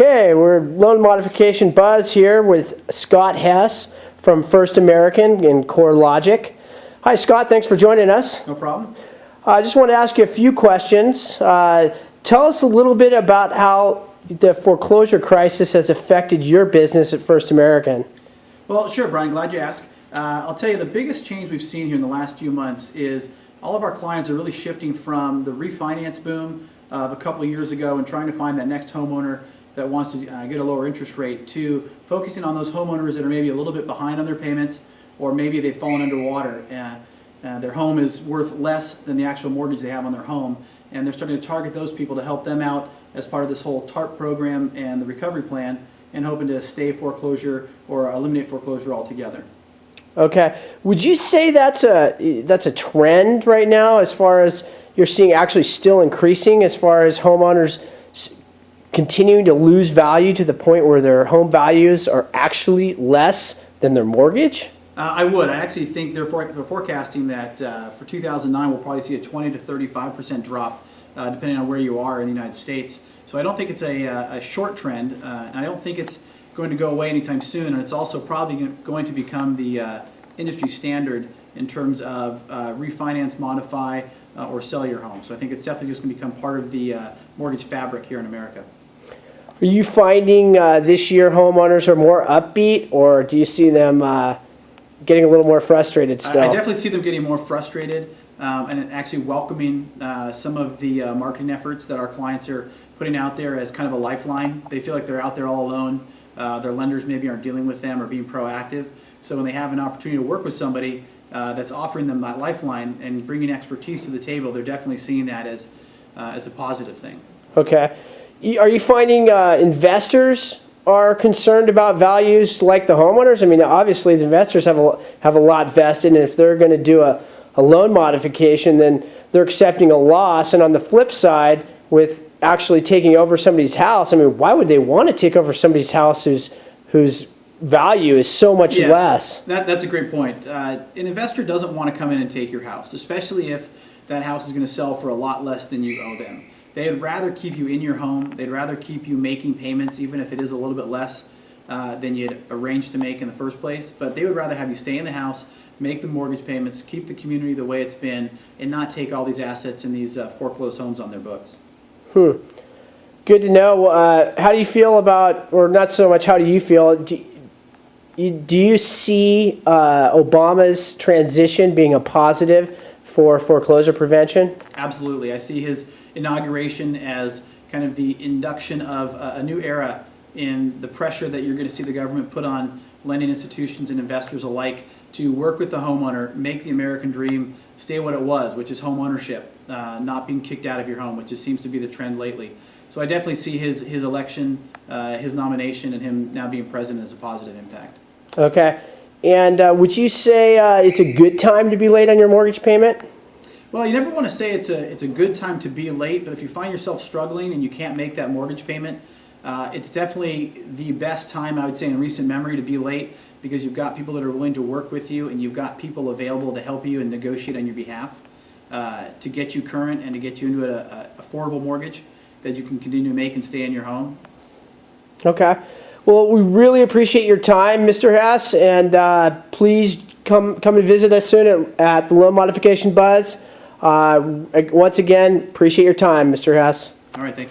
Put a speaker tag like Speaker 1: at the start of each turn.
Speaker 1: Okay, we're Loan Modification Buzz here with Scott Hess from First American in CoreLogic. Hi Scott, thanks for joining us.
Speaker 2: No problem.
Speaker 1: I just want to ask you a few questions. Tell us a little bit about how the foreclosure crisis has affected your business at First American.
Speaker 2: Well, sure, Brian, glad you asked. I'll tell you the biggest change we've seen here in the last few months is all of our clients are really shifting from the refinance boom of a couple of years ago and trying to find that next homeowner that wants to get a lower interest rate to focusing on those homeowners that are maybe a little bit behind on their payments, or maybe they've fallen underwater. Their home is worth less than the actual mortgage they have on their home, and they're starting to target those people to help them out as part of this whole TARP program and the recovery plan, and hoping to stay foreclosure or eliminate foreclosure altogether.
Speaker 1: Okay, would you say that's a trend right now, as far as you're seeing actually still increasing, as far as homeowners continuing to lose value to the point where their home values are actually less than their mortgage?
Speaker 2: I would. I actually think they're forecasting that for 2009 we'll probably see a 20 to 35% drop depending on where you are in the United States. So I don't think it's a short trend, and I don't think it's going to go away anytime soon, and it's also probably going to become the industry standard in terms of refinance, modify, or sell your home. So I think it's definitely just going to become part of the mortgage fabric here in America.
Speaker 1: Are you finding this year homeowners are more upbeat, or do you see them getting a little more frustrated still?
Speaker 2: I definitely see them getting more frustrated and actually welcoming some of the marketing efforts that our clients are putting out there as kind of a lifeline. They feel like they're out there all alone. Their lenders maybe aren't dealing with them or being proactive. So when they have an opportunity to work with somebody that's offering them that lifeline and bringing expertise to the table, they're definitely seeing that as a positive thing.
Speaker 1: Okay. Are you finding investors are concerned about values like the homeowners? I mean, obviously the investors have a lot vested, and if they're going to do a loan modification, then they're accepting a loss. And on the flip side, with actually taking over somebody's house, I mean, why would they want to take over somebody's house whose value is so much less?
Speaker 2: That's a great point. An investor doesn't want to come in and take your house, especially if that house is going to sell for a lot less than you owe them. They'd rather keep you in your home. They'd rather keep you making payments, even if it is a little bit less than you'd arranged to make in the first place. But they would rather have you stay in the house, make the mortgage payments, keep the community the way it's been, and not take all these assets and these foreclosed homes on their books.
Speaker 1: Good to know. How do you feel about, or not so much how do you feel, do you see Obama's transition being a positive for foreclosure prevention?
Speaker 2: Absolutely. I see his inauguration as kind of the induction of a new era in the pressure that you're going to see the government put on lending institutions and investors alike to work with the homeowner, make the American dream stay what it was, which is home ownership, not being kicked out of your home, which just seems to be the trend lately. So I definitely see his election, his nomination, and him now being president as a positive impact.
Speaker 1: Okay. And would you say it's a good time to be late on your mortgage payment?
Speaker 2: Well, you never want to say it's a good time to be late, but if you find yourself struggling and you can't make that mortgage payment, it's definitely the best time, I would say, in recent memory to be late, because you've got people that are willing to work with you, and you've got people available to help you and negotiate on your behalf to get you current and to get you into an affordable mortgage that you can continue to make and stay in your home.
Speaker 1: Okay. Well, we really appreciate your time, Mr. Hess, and please come and visit us soon at the Loan Modification Buzz. Once again, appreciate your time, Mr. Hess.
Speaker 2: All right, thank you.